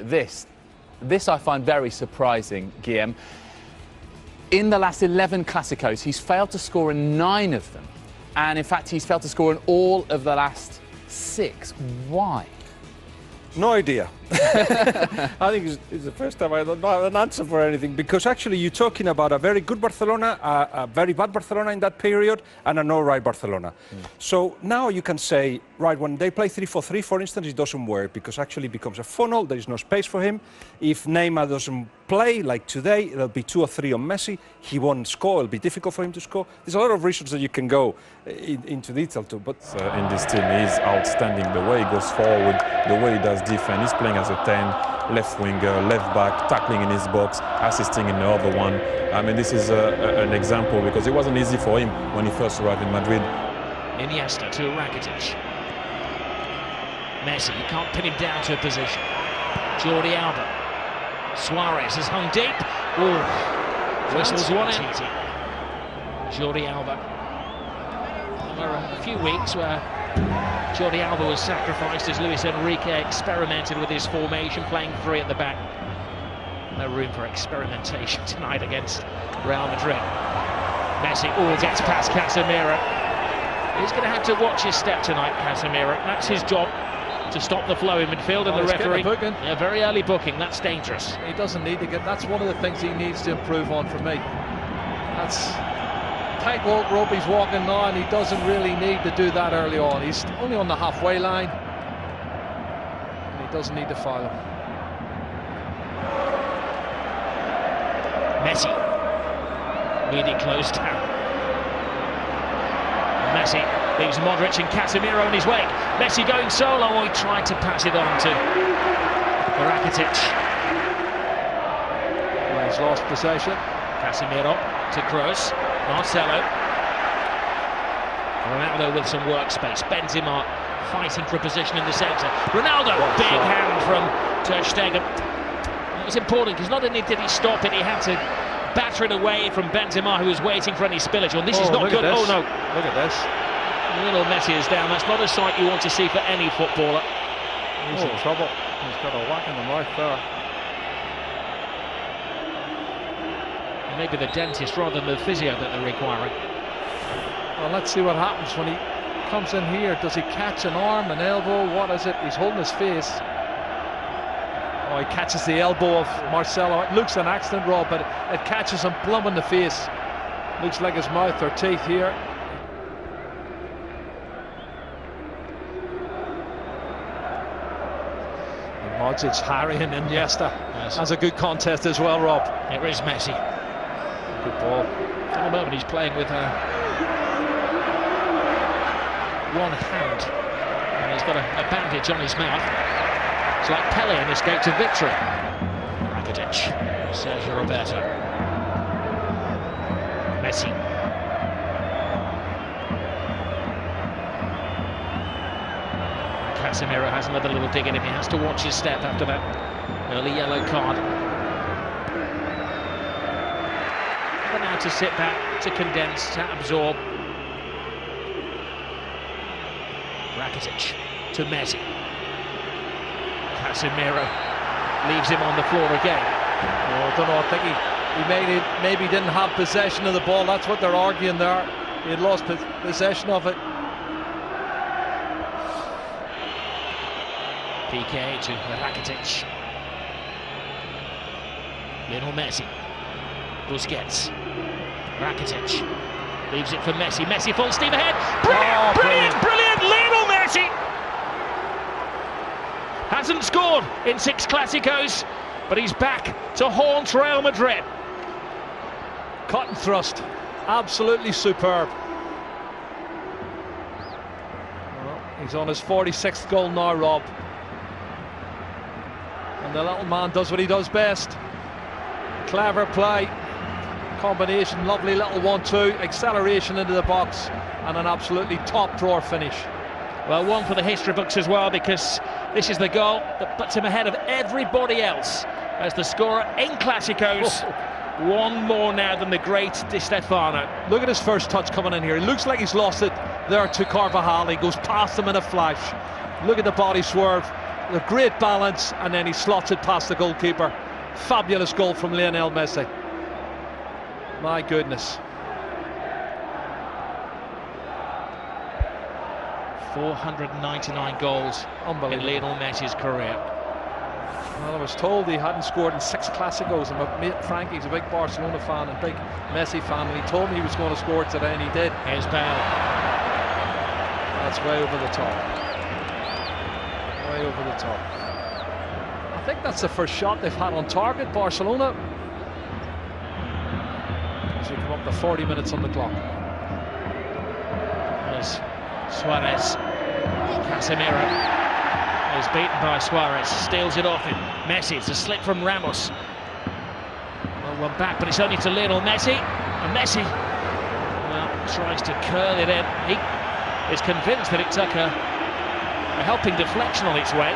This I find very surprising, Guillaume. In the last 11 Clásicos, he's failed to score in 9 of them. And in fact, he's failed to score in all of the last 6. Why? No idea. I think it's the first time I don't have an answer for anything, because actually you're talking about a very good Barcelona, a very bad Barcelona in that period, and an all right Barcelona. So now you can say, right, when they play 3-4-3, for instance, it doesn't work because actually it becomes a funnel, there is no space for him. If Neymar doesn't play, like today, there'll be 2 or 3 on Messi, he won't score, it'll be difficult for him to score. There's a lot of reasons that you can go into detail to, but... in this team, he's outstanding, the way he goes forward, the way he does defense, he's playing as a 10, left winger, left back, tackling in his box, assisting in the other one. I mean, this is an example because it wasn't easy for him when he first arrived in Madrid. Iniesta to Rakitic. Messi, you can't pin him down to a position. Jordi Alba. Suarez has hung deep. Ooh, whistles one end. Jordi Alba. There were a few weeks where Jordi Alba was sacrificed as Luis Enrique experimented with his formation, playing 3 at the back. No room for experimentation tonight against Real Madrid. Messi gets past Casemiro. He's going to have to watch his step tonight, Casemiro. That's his job, to stop the flow in midfield, and the referee... A very early booking, that's dangerous. He doesn't need to get... That's one of the things he needs to improve on for me. That's... tightrope rope he's walking now, and he doesn't really need to do that early on. He's only on the halfway line, and he doesn't need to foul him. Messi really closed down. And Messi leaves Modric and Casemiro in his wake. Messi going solo. He tried to pass it on to Rakitic. Well, he's lost possession. Casemiro to Kroos. Marcelo. Ronaldo with some workspace. Benzema fighting for a position in the centre. Ronaldo, big hand from Ter Stegen. It was important because not only did he stop it, he had to batter it away from Benzema, who was waiting for any spillage. And this is not good. Oh no! Look at this. Lionel Messi is down. That's not a sight you want to see for any footballer. He's in trouble. He's got a whack in the mouth there. Maybe the dentist rather than the physio that they're requiring. Well, let's see what happens when he comes in here. Does he catch an arm, an elbow? What is it? He's holding his face. Oh, he catches the elbow of Marcelo. It looks an accident, Rob, but it catches him plumb in the face. Looks like his mouth or teeth here. Modric harrying Iniesta. Yes. That's a good contest as well, Rob. Here is Messi. Good ball. For the moment he's playing with one hand, and he's got a bandage on his mouth. It's like Pele in escape to victory. Rakitic, Sergio Roberto, Messi. Casemiro has another little dig in him. He has to watch his step after that early yellow card. But now to sit back, to condense, to absorb. Rakitic to Messi. Casemiro leaves him on the floor again. Oh, I don't know, I think he maybe didn't have possession of the ball. That's what they're arguing there. He had lost possession of it. PK to Rakitic. Lionel Messi. Busquets. Rakitic leaves it for Messi. Messi full steam ahead. Brilliant! Lionel Messi hasn't scored in 6 Clásicos, but he's back to haunt Real Madrid. Cut and thrust, absolutely superb. Well, he's on his 46th goal now, Rob. And the little man does what he does best. Clever play, combination, lovely little 1-2, acceleration into the box, and an absolutely top drawer finish. Well, one for the history books as well, because this is the goal that puts him ahead of everybody else as the scorer in Clásicos. One more now than the great Di Stefano. Look at his first touch coming in here. It looks like he's lost it there to Carvajal. He goes past him in a flash. Look at the body swerve. The great balance, and then he slots it past the goalkeeper. Fabulous goal from Lionel Messi. My goodness. 499 goals in Lionel Messi's career. Well, I was told he hadn't scored in 6 Clásicos, and my mate Frankie's a big Barcelona fan and big Messi fan, and he told me he was going to score today, and he did. Here's Bale. That's way over the top. Way over the top. I think that's the first shot they've had on target, Barcelona. As we come up to 40 minutes on the clock. There's Suarez. Casemiro is beaten by Suarez, steals it off him. Messi, it's a slip from Ramos. Well, one back, but it's only to Lionel Messi. And Messi, well, tries to curl it in. He is convinced that it took a helping deflection on its way.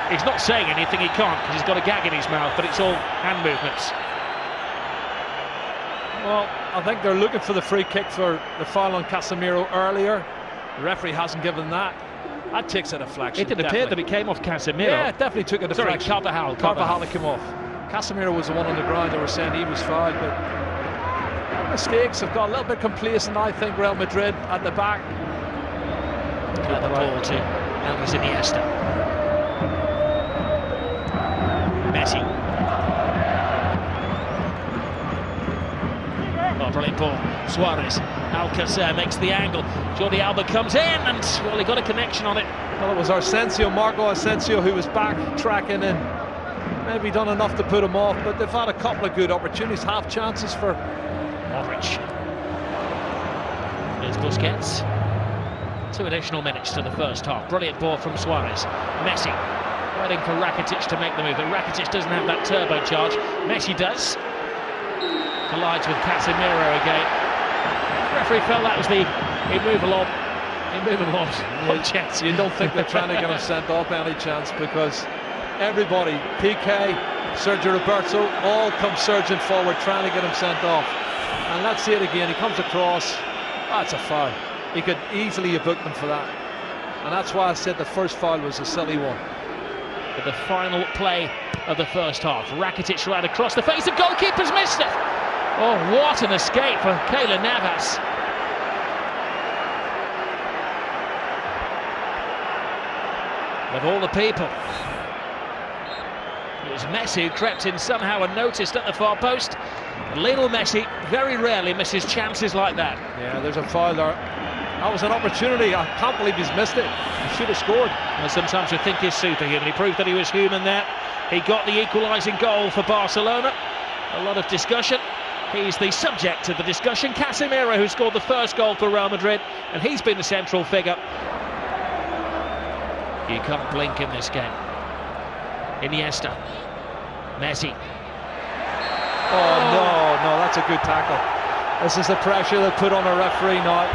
He's not saying anything, he can't, because he's got a gag in his mouth, but it's all hand movements. Well, I think they're looking for the free kick for the foul on Casemiro earlier. The referee hasn't given that. That takes a deflection. It did appear that it came off Casemiro. Yeah, it definitely took a deflection. Sorry, Carvajal came off. Casemiro was the one on the ground. They were saying he was fouled, but mistakes have got a little bit complacent, I think. Real Madrid at the back. Got the ball to Andres Iniesta. Messi. Oh, brilliant ball. Suarez. Alcacer makes the angle. Jordi Alba comes in, and well, he got a connection on it. Well, it was Marco Asensio, who was backtracking and maybe done enough to put him off, but they've had a couple of good opportunities, half chances for Modric. Here's Busquets. 2 additional minutes to the first half. Brilliant ball from Suarez. Messi waiting for Rakitic to make the move, but Rakitic doesn't have that turbocharge. Messi does. Collides with Casemiro again. The referee felt that was the immovable chance. You don't think they're trying to get him sent off any chance, because everybody, PK, Sergio Roberto, all come surging forward trying to get him sent off. And let's see it again. He comes across. That's a foul. He could easily have booked him for that. And that's why I said the first foul was a silly one. But the final play of the first half. Rakitic right across the face of goalkeeper's missed it. Oh, what an escape for Keylor Navas. Of all the people, it was Messi who crept in somehow unnoticed at the far post. And Lionel Messi very rarely misses chances like that. Yeah, there's a foul there. That was an opportunity. I can't believe he's missed it. He should have scored. And sometimes we think he's superhuman. He proved that he was human there. He got the equalising goal for Barcelona. A lot of discussion. He's the subject of the discussion. Casemiro, who scored the first goal for Real Madrid, and he's been the central figure. You can't blink in this game. Iniesta. Messi. Oh, no, that's a good tackle. This is the pressure they put on a referee now.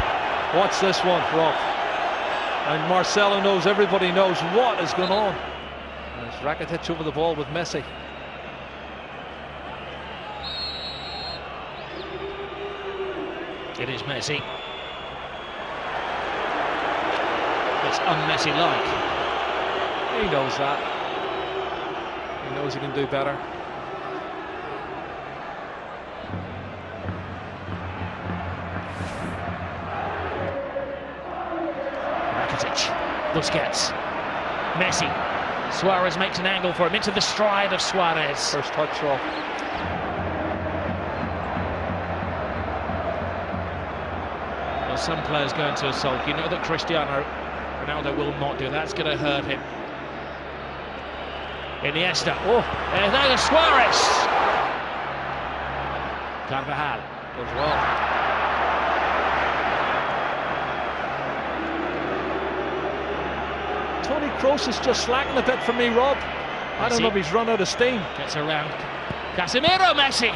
Watch this one, Rob. And Marcelo knows, everybody knows what is going on. There's Rakitic over the ball with Messi. It is Messi. It's un-Messi-like. He knows that. He knows he can do better. Rakitic. Busquets. Messi. Suarez makes an angle for him into the stride of Suarez. First touch off. Well, some players go into a sulk. You know that Cristiano Ronaldo will not do that. That's going to hurt him. Iniesta. Oh, there's Suarez. Carvajal as well. Toni Kroos is just slacking a bit for me, Rob. I don't know if he's run out of steam. Gets around Casemiro. Messi,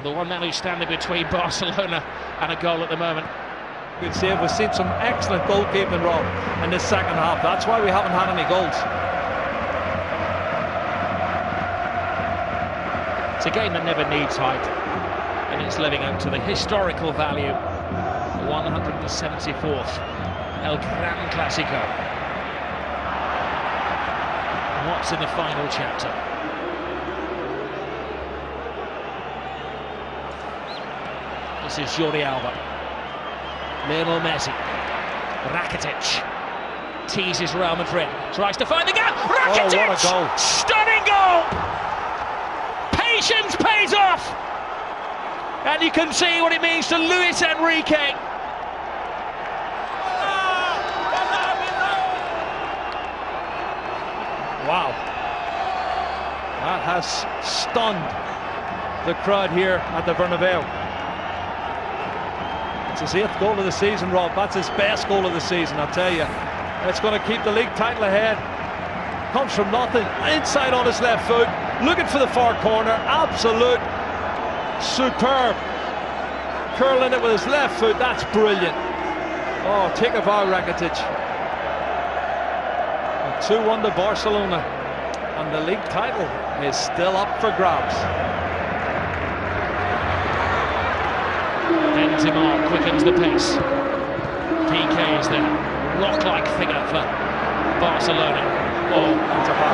the one man who's standing between Barcelona and a goal at the moment. Good save. We've seen some excellent goalkeeping, Rob, in this second half. That's why we haven't had any goals. It's a game that never needs hype, and it's living up to the historical value. The 174th El Gran Clásico. perhaps in the final chapter. This is Jordi Alba. Lionel Messi. Rakitic teases Real Madrid, tries to find the gap. Rakitic! Oh, what a goal! Stunning goal! Patience pays off! And you can see what it means to Luis Enrique. Wow. That has stunned the crowd here at the Bernabeu. It's his 8th goal of the season, Rob. That's his best goal of the season, I'll tell you. It's going to keep the league title ahead. Comes from nothing, inside on his left foot, looking for the far corner. Absolute superb. Curling it with his left foot, that's brilliant. Oh, take a bow, Rakitic. 2-1 to Barcelona, and the league title is still up for grabs. Benzema quickens the pace. PK is there, rock-like figure for Barcelona. Oh,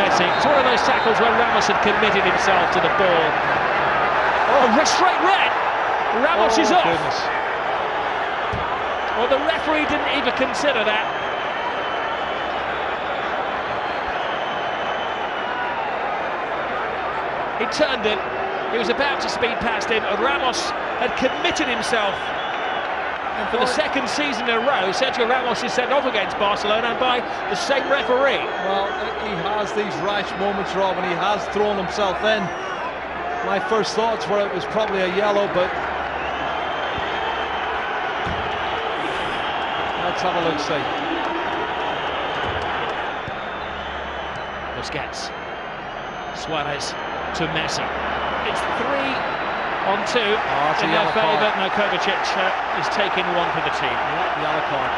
Messi. It's one of those tackles where Ramos had committed himself to the ball. Oh, straight red. Ramos is off. Goodness. Well, the referee didn't even consider that. He turned it, he was about to speed past him, and Ramos had committed himself. And for the second season in a row, Sergio Ramos is sent off against Barcelona, and by the same referee. Well, he has these rash moments, Rob, and he has thrown himself in. My first thoughts were it was probably a yellow, but let's have a look-see. Busquets. Suarez to Messi. It's 3-on-2 in their favour. No, Kovacic is taking one for the team. Yeah, yellow card.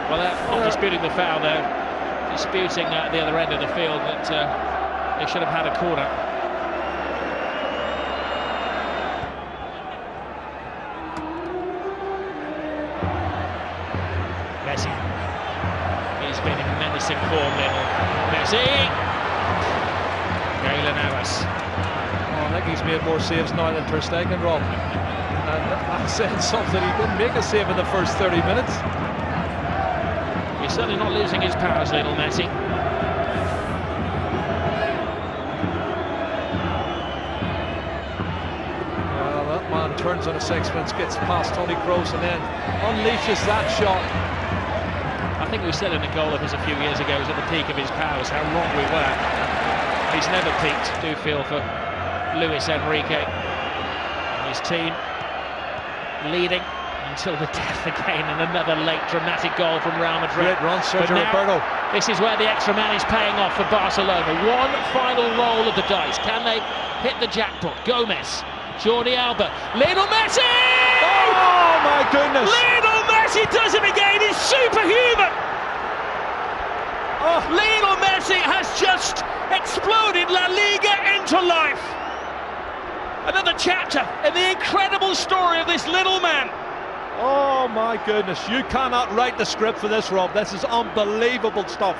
Well, they're not disputing the foul, though. Disputing at the other end of the field that they should have had a corner. Messi. He's been in menacing form, Lionel Messi. Galen Aras. Oh, I think he's made more saves now than Ter Stegen, Rob. And that said something. He didn't make a save in the first 30 minutes. He's certainly not losing his powers, Lionel Messi. Well, that man turns on a sixpence, gets past Toni Kroos, and then unleashes that shot. I think we said in a goal of his a few years ago, he was at the peak of his powers, how wrong we were. He's never peaked, do feel for Luis Enrique. And his team leading until the death again, and another late dramatic goal from Real Madrid. Great run, Sergio Roberto. This is where the extra man is paying off for Barcelona. One final roll of the dice. Can they hit the jackpot? Gomez, Jordi Alba, Lionel Messi! Oh my goodness! Lionel Messi does it again. He's superhuman. Oh, Lionel Messi has just exploded La Liga into life. Another chapter in the incredible story of this little man. Oh my goodness, you cannot write the script for this, Rob. This is unbelievable stuff.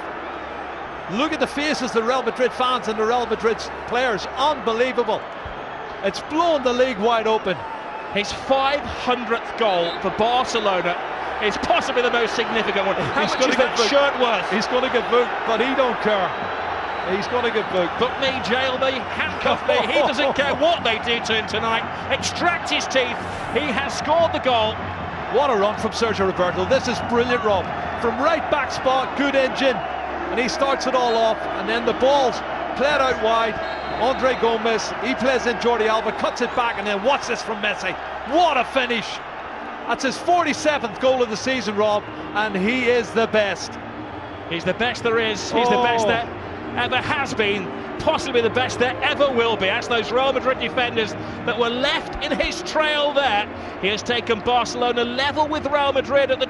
Look at the faces of the Real Madrid fans and the Real Madrid players. Unbelievable. It's blown the league wide open. His 500th goal for Barcelona is possibly the most significant one. How much is that shirt worth? He's going to get booked, but he don't care. He's going to get booked. Book me, jail me, handcuff me. He doesn't care what they do to him tonight. Extract his teeth. He has scored the goal. What a run from Sergio Roberto. This is brilliant, Rob. From right back spot, good engine. And he starts it all off. And then the ball's played out wide. Andre Gomez, he plays in Jordi Alba, cuts it back, and then watch this from Messi. What a finish. That's his 47th goal of the season, Rob. And he is the best. He's the best there is. He's the best there ever has been. Possibly the best there ever will be. As those Real Madrid defenders that were left in his trail there. He has taken Barcelona level with Real Madrid at the